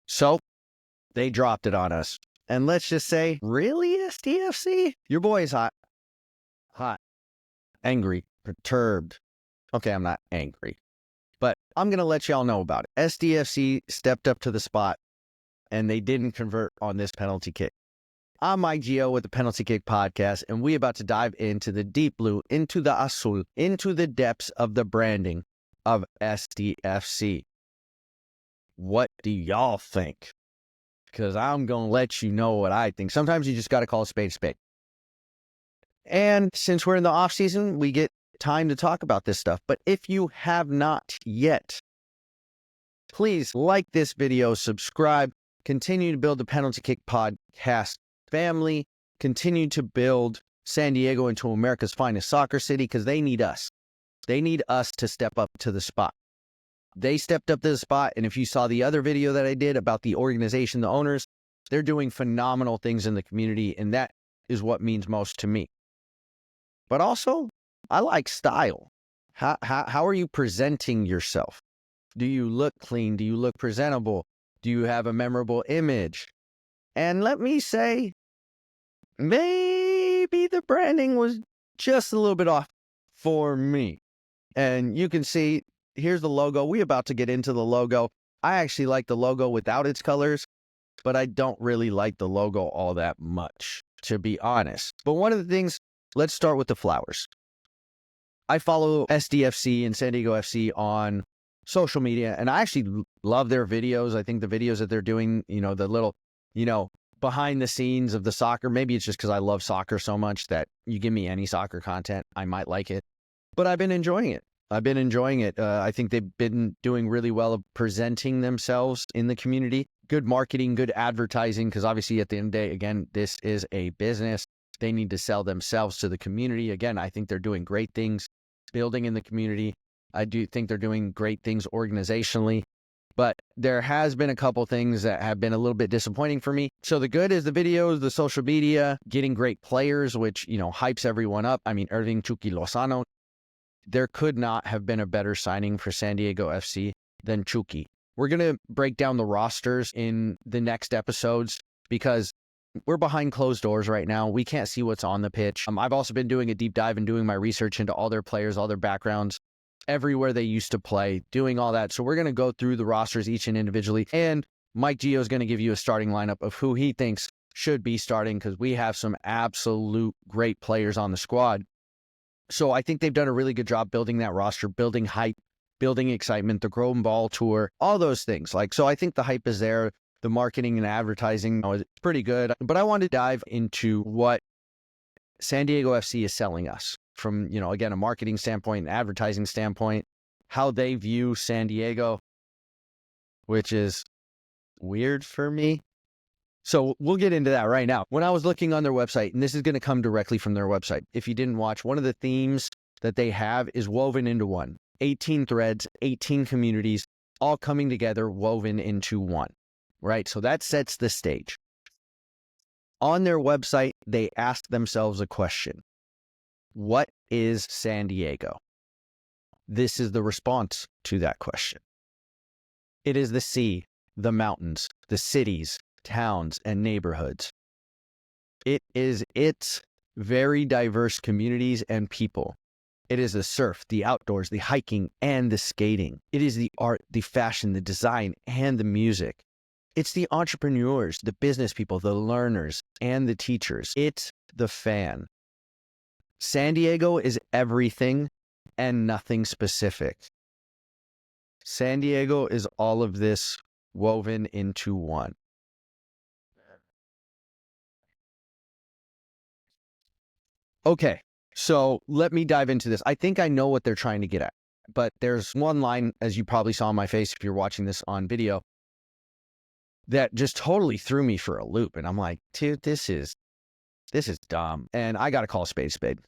So they dropped it on us. And let's just say, really, SDFC? Your boy is hot. Hot. Angry. Perturbed. Okay, I'm not angry. But I'm going to let y'all know about it. SDFC stepped up to the spot, and they didn't convert on this penalty kick. I'm Mike Geo with the Penalty Kick Podcast, and we're about to dive into the deep blue, into the azul, into the depths of the branding of SDFC. What do y'all think? Because I'm going to let you know what I think. Sometimes you just got to call a spade a spade. And since we're in the off season, we get time to talk about this stuff. But if you have not yet, please like this video, subscribe, continue to build the Penalty Kick Podcast family, continue to build San Diego into America's finest soccer city, because they need us. They need us to step up to the spot. They stepped up to the spot, and if you saw the other video that I did about the organization, the owners, they're doing phenomenal things in the community, and that is what means most to me. But also, I like style. How are you presenting yourself? Do you look clean? Do you look presentable? Do you have a memorable image? And let me say, maybe the branding was just a little bit off for me. And you can see, here's the logo. We're about to get into the logo. I actually like the logo without its colors, but I don't really like the logo all that much, to be honest. But one of the things, let's start with the flowers. I follow SDFC and San Diego FC on social media, and I actually love their videos. I think the videos that they're doing, the little, behind the scenes of the soccer, maybe it's just because I love soccer so much that you give me any soccer content, I might like it. But I've been enjoying it. I think they've been doing really well of presenting themselves in the community. Good marketing, good advertising, because obviously at the end of the day, again, this is a business. They need to sell themselves to the community. Again, I think they're doing great things building in the community. I do think they're doing great things organizationally, but there has been a couple things that have been a little bit disappointing for me. So the good is the videos, the social media, getting great players, which, hypes everyone up. I mean, Irving Chucky Lozano, there could not have been a better signing for San Diego FC than Chucky. We're going to break down the rosters in the next episodes because we're behind closed doors right now. We can't see what's on the pitch. I've also been doing a deep dive and doing my research into all their players, all their backgrounds, everywhere they used to play, doing all that. So we're going to go through the rosters each and individually. And Mike Geo is going to give you a starting lineup of who he thinks should be starting, because we have some absolute great players on the squad. So I think they've done a really good job building that roster, building hype, building excitement, the Grow and Ball tour, all those things. So I think the hype is there. The marketing and advertising is pretty good. But I want to dive into what San Diego FC is selling us from, again, a marketing standpoint, an advertising standpoint, how they view San Diego, which is weird for me. So we'll get into that right now. When I was looking on their website, and this is going to come directly from their website, if you didn't watch, one of the themes that they have is woven into one. 18 threads, 18 communities, all coming together, woven into one. Right? So that sets the stage. On their website, they asked themselves a question. What is San Diego? This is the response to that question. It is the sea, the mountains, the cities, towns, and neighborhoods. It is its very diverse communities and people. It is the surf, the outdoors, the hiking, and the skating. It is the art, the fashion, the design, and the music. It's the entrepreneurs, the business people, the learners, and the teachers. It's the fan. San Diego is everything and nothing specific. San Diego is all of this woven into one. Okay, so let me dive into this. I think I know what they're trying to get at, but there's one line, as you probably saw on my face if you're watching this on video, that just totally threw me for a loop. And I'm like, dude, this is dumb. And I got to call a spade a spade.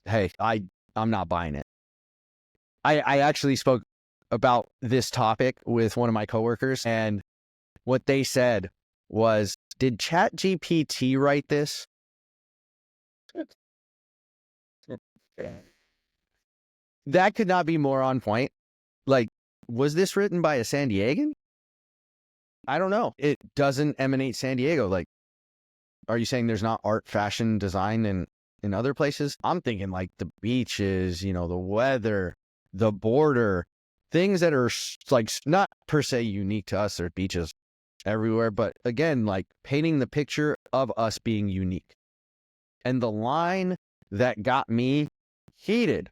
Hey, I'm not buying it. I actually spoke about this topic with one of my coworkers, and what they said was, did ChatGPT write this? That could not be more on point. Like, was this written by a San Diegan? I don't know. It doesn't emanate San Diego. Like, are you saying there's not art, fashion, design in other places? I'm thinking like the beaches, the weather, the border, things that are like not per se unique to us. There are beaches everywhere, but again, like painting the picture of us being unique. And the line that got me heated: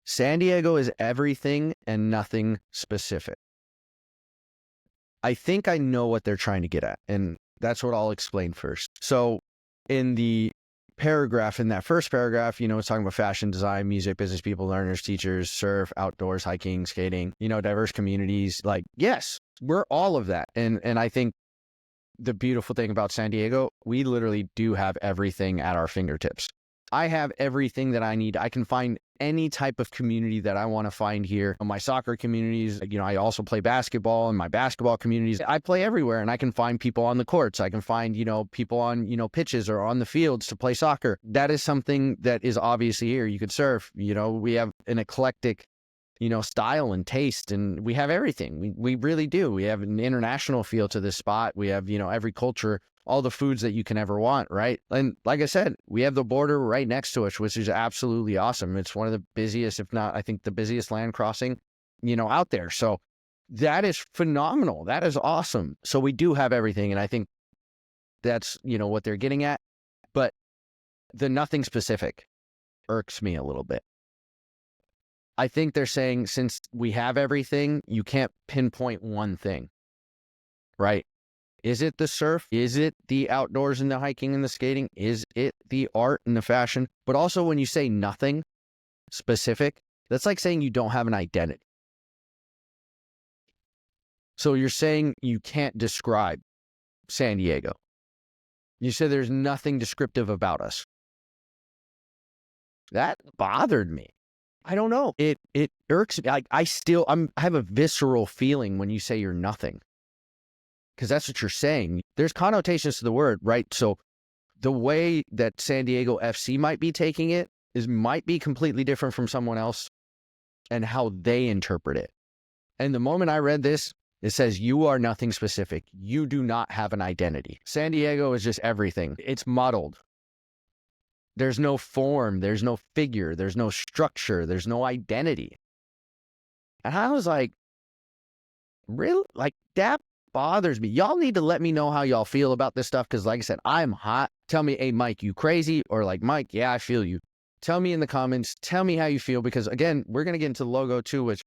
San Diego is everything and nothing specific. I think I know what they're trying to get at, and that's what I'll explain first. So in the paragraph, in that first paragraph, it's talking about fashion, design, music, business people, learners, teachers, surf, outdoors, hiking, skating, diverse communities. Like, yes, we're all of that. And I think the beautiful thing about San Diego, we literally do have everything at our fingertips. I have everything that I need. I can find any type of community that I want to find here. My soccer communities, I also play basketball in my basketball communities. I play everywhere, and I can find people on the courts. I can find, people on, pitches or on the fields to play soccer. That is something that is obviously here. You could surf, we have an eclectic, style and taste, and we have everything. We really do. We have an international feel to this spot. We have, every culture, all the foods that you can ever want, right? And like I said, we have the border right next to us, which is absolutely awesome. It's one of the busiest, if not, I think the busiest land crossing, out there. So that is phenomenal. That is awesome. So we do have everything. And I think that's, what they're getting at. But the nothing specific irks me a little bit. I think they're saying, since we have everything, you can't pinpoint one thing, right? Is it the surf? Is it the outdoors and the hiking and the skating? Is it the art and the fashion? But also, when you say nothing specific, that's like saying you don't have an identity. So you're saying you can't describe San Diego. You said there's nothing descriptive about us. That bothered me. I don't know. It irks me. I have a visceral feeling when you say you're nothing. Because that's what you're saying. There's connotations to the word, right? So the way that San Diego FC might be taking it might be completely different from someone else and how they interpret it. And the moment I read this, it says, you are nothing specific. You do not have an identity. San Diego is just everything. It's muddled. There's no form. There's no figure. There's no structure. There's no identity. And I was like, really? Like, that bothers me. Y'all need to let me know how y'all feel about this stuff, because like I said, I'm hot. Tell me, hey, Mike, you crazy? Or like, Mike, yeah, I feel you. Tell me in the comments. Tell me how you feel, because again, we're going to get into the logo too, which,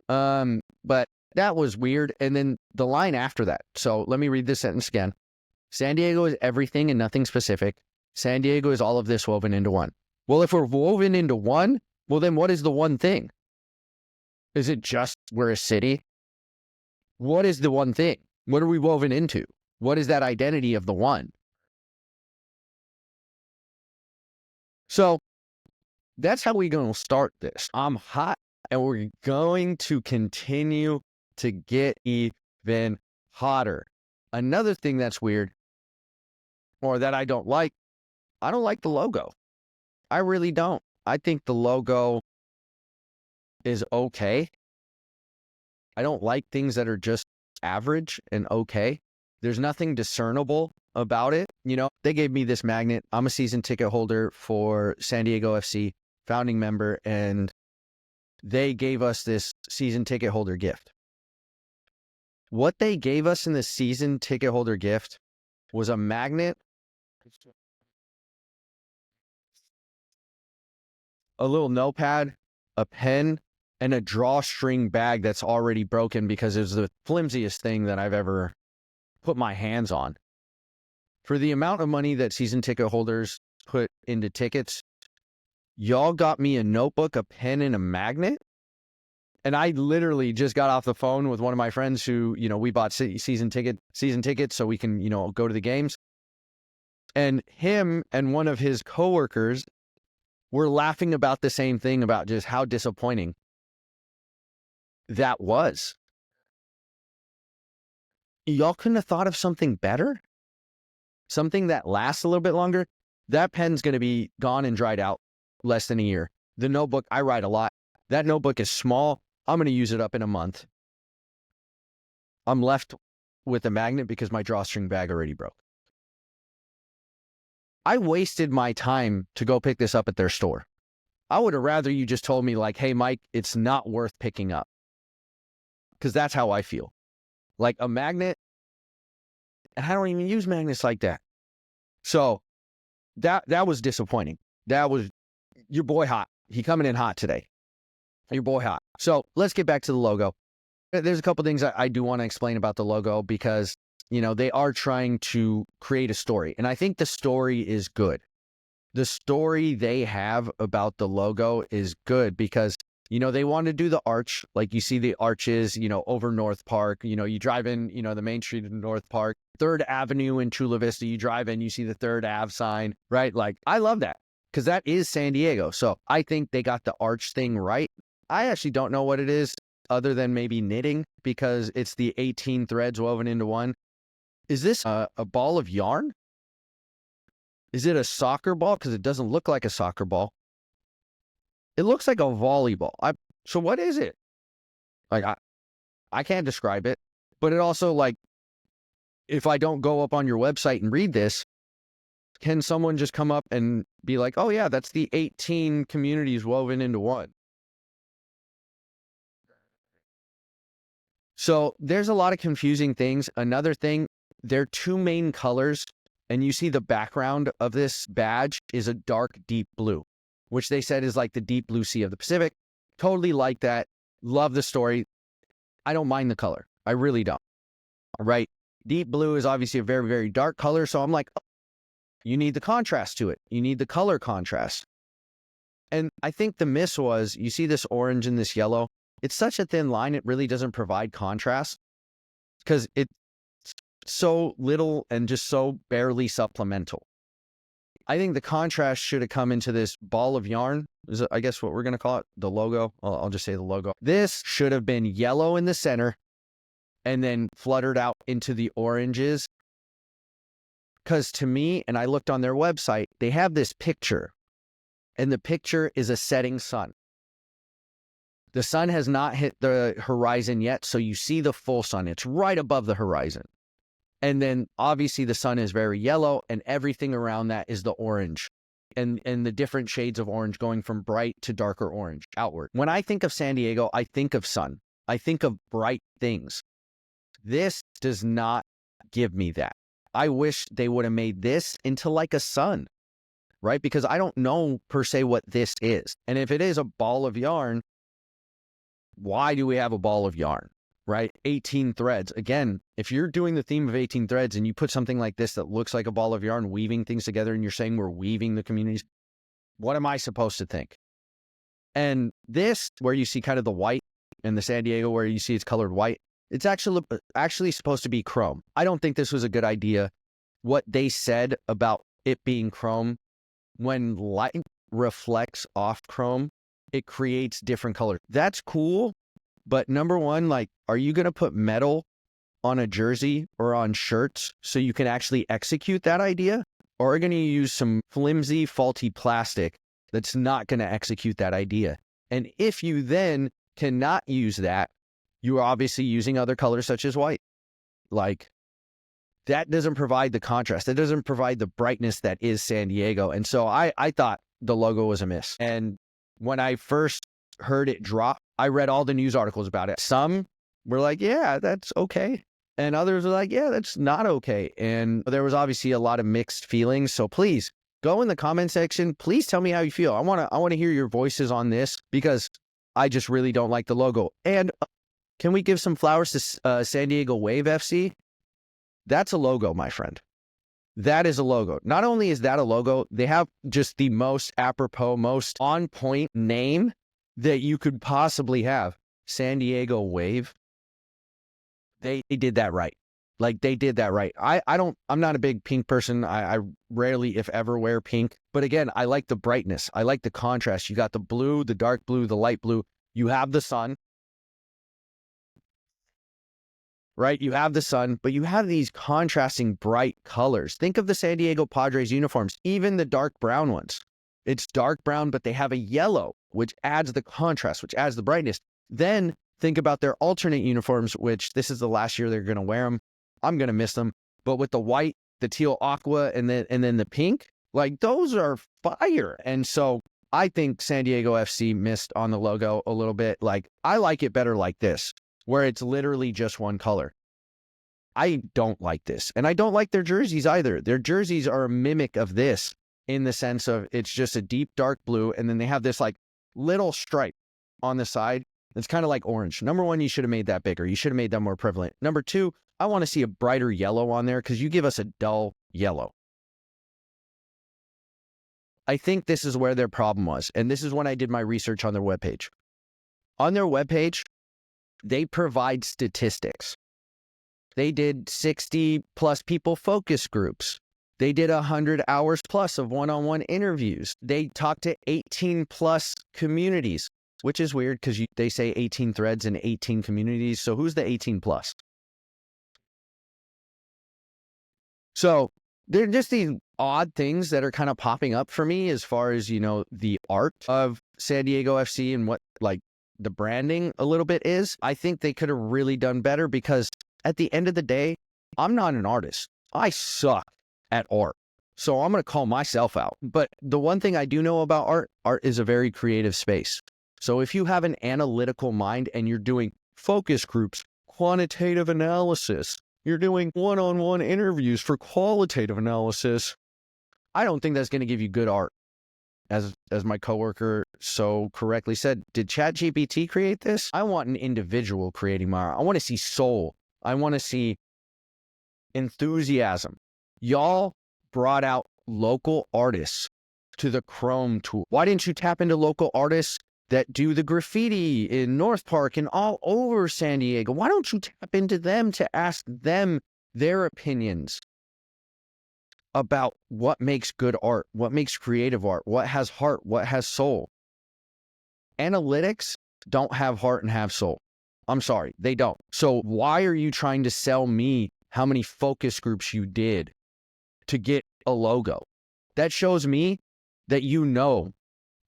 but that was weird. And then the line after that. So let me read this sentence again. San Diego is everything and nothing specific. San Diego is all of this woven into one. Well, if we're woven into one, well, then what is the one thing? Is it just we're a city? What is the one thing? What are we woven into? What is that identity of the one? So that's how we're going to start this. I'm hot, and we're going to continue to get even hotter. Another thing that's weird, or that I don't like the logo. I really don't. I think the logo is okay. I don't like things that are just average and okay. There's nothing discernible about it. They gave me this magnet. I'm a season ticket holder for San Diego FC, founding member, and they gave us this season ticket holder gift. What they gave us in the season ticket holder gift was a magnet, a little notepad, a pen, and a drawstring bag that's already broken because it was the flimsiest thing that I've ever put my hands on. For the amount of money that season ticket holders put into tickets, y'all got me a notebook, a pen, and a magnet. And I literally just got off the phone with one of my friends who, we bought season tickets so we can, go to the games. And him and one of his coworkers were laughing about the same thing, about just how disappointing that was. Y'all couldn't have thought of something better? Something that lasts a little bit longer? That pen's going to be gone and dried out less than a year. The notebook, I write a lot. That notebook is small. I'm going to use it up in a month. I'm left with a magnet because my drawstring bag already broke. I wasted my time to go pick this up at their store. I would have rather you just told me like, hey, Mike, it's not worth picking up. Because that's how I feel. Like a magnet, and I don't even use magnets like that. So that was disappointing. That was your boy hot. He coming in hot today. Your boy hot. So let's get back to the logo. There's a couple things I do want to explain about the logo because, you know, they are trying to create a story. And I think the story is good. The story they have about the logo is good because, you know, they want to do the arch. Like you see the arches, you know, over North Park. You know, you drive in, you know, the main street of North Park, 3rd Avenue in Chula Vista. You drive in, you see the 3rd Ave sign, right? Like, I love that because that is San Diego. So I think they got the arch thing right. I actually don't know what it is other than maybe knitting because it's the 18 threads woven into one. Is this a ball of yarn? Is it a soccer ball? Because it doesn't look like a soccer ball. It looks like a volleyball. So what is it? Like, I can't describe it. But it also, like, if I don't go up on your website and read this, can someone just come up and be like, oh, yeah, that's the 18 communities woven into one? So there's a lot of confusing things. Another thing, their 2 main colors, and you see the background of this badge is a dark, deep blue, which they said is like the deep blue sea of the Pacific. Totally like that. Love the story. I don't mind the color. I really don't. All right. Deep blue is obviously a very, very dark color. So I'm like, oh, you need the contrast to it. You need the color contrast. And I think the miss was, you see this orange and this yellow. It's such a thin line, it really doesn't provide contrast because it's so little and just so barely supplemental. I think the contrast should have come into this ball of yarn. Is it, I guess what we're going to call it, the logo. I'll just say the logo. This should have been yellow in the center and then fluttered out into the oranges. Because to me, and I looked on their website, they have this picture, and the picture is a setting sun. The sun has not hit the horizon yet, so you see the full sun. It's right above the horizon. And then obviously the sun is very yellow, and everything around that is the orange. And the different shades of orange going from bright to darker orange outward. When I think of San Diego, I think of sun. I think of bright things. This does not give me that. I wish they would have made this into like a sun, right? Because I don't know per se what this is. And if it is a ball of yarn, why do we have a ball of yarn, right? 18 threads. Again, if you're doing the theme of 18 threads and you put something like this that looks like a ball of yarn, weaving things together, and you're saying we're weaving the communities, what am I supposed to think? And this, where you see kind of the white, and the San Diego where you see it's colored white, it's actually supposed to be chrome. I don't think this was a good idea. What they said about it being chrome, when light reflects off chrome, it creates different colors. That's cool, but number one, like, are you going to put metal on a jersey or on shirts so you can actually execute that idea? Or are you going to use some flimsy, faulty plastic that's not going to execute that idea? And if you then cannot use that, you are obviously using other colors such as white. Like, that doesn't provide the contrast. That doesn't provide the brightness that is San Diego. And so I thought the logo was a miss. And when I first heard it drop, I read all the news articles about it. Some were like, yeah, that's okay. And others were like, yeah, that's not okay. And there was obviously a lot of mixed feelings. So please go in the comment section. Please tell me how you feel. I want to hear your voices on this because I just really don't like the logo. And can we give some flowers to San Diego Wave FC? That's a logo, my friend. That is a logo. Not only is that a logo, they have just the most apropos, most on point name that you could possibly have. San Diego Wave. They did that right. Like, they did that right. I'm not a big pink person. I rarely, if ever, wear pink. But again, I like the brightness. I like the contrast. You got the blue, the dark blue, the light blue. You have the sun. Right? You have the sun, but you have these contrasting bright colors. Think of the San Diego Padres uniforms, even the dark brown ones. It's dark brown, but they have a yellow, which adds the contrast, which adds the brightness. Then think about their alternate uniforms, which this is the last year they're going to wear them. I'm going to miss them. But with the white, the teal aqua, and then the pink, like those are fire. And so I think San Diego FC missed on the logo a little bit. Like, I like it better like this, where it's literally just one color. I don't like this. And I don't like their jerseys either. Their jerseys are a mimic of this in the sense of it's just a deep dark blue. And then they have this like little stripe on the side. It's kind of like orange. Number one, you should have made that bigger. You should have made that more prevalent. Number two, I want to see a brighter yellow on there because you give us a dull yellow. I think this is where their problem was. And this is when I did my research on their webpage. On their webpage, they provide statistics. They did 60 plus people focus groups. They did 100 hours plus of one-on-one interviews. They talked to 18 plus communities, which is weird because they say 18 threads and 18 communities. So who's the 18 plus? So they're just these odd things that are kind of popping up for me as far as, the art of San Diego FC and what like the branding a little bit is. I think they could have really done better because at the end of the day, I'm not an artist. I suck at art. So I'm going to call myself out. But the one thing I do know about art is a very creative space. So if you have an analytical mind and you're doing focus groups, quantitative analysis, you're doing one-on-one interviews for qualitative analysis, I don't think that's going to give you good art. As my coworker so correctly said, did ChatGPT create this? I want an individual creating my art. I want to see soul. I want to see enthusiasm. Y'all brought out local artists to the Chrome tool. Why didn't you tap into local artists that do the graffiti in North Park and all over San Diego? Why don't you tap into them to ask them their opinions about what makes good art, what makes creative art, what has heart, what has soul? Analytics don't have heart and have soul. I'm sorry, they don't. So why are you trying to sell me how many focus groups you did to get a logo? That shows me that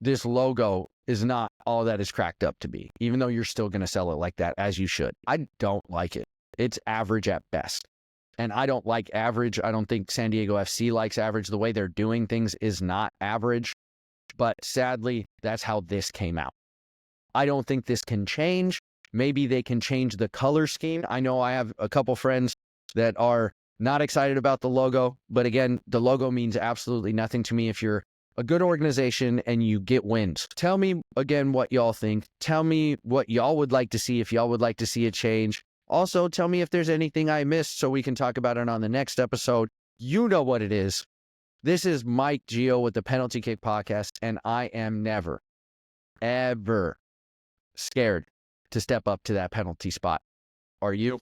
this logo is not all that is cracked up to be, even though you're still going to sell it like that, as you should. I don't like it. It's average at best. And I don't like average. I don't think San Diego FC likes average. The way they're doing things is not average. But sadly, that's how this came out. I don't think this can change. Maybe they can change the color scheme. I know I have a couple friends that are not excited about the logo. But again, the logo means absolutely nothing to me if you're a good organization and you get wins. Tell me again what y'all think. Tell me what y'all would like to see if y'all would like to see a change. Also, tell me if there's anything I missed so we can talk about it on the next episode. You know what it is. This is Mike Geo with the Penalty Kick Podcast, and I am never, ever scared to step up to that penalty spot. Are you?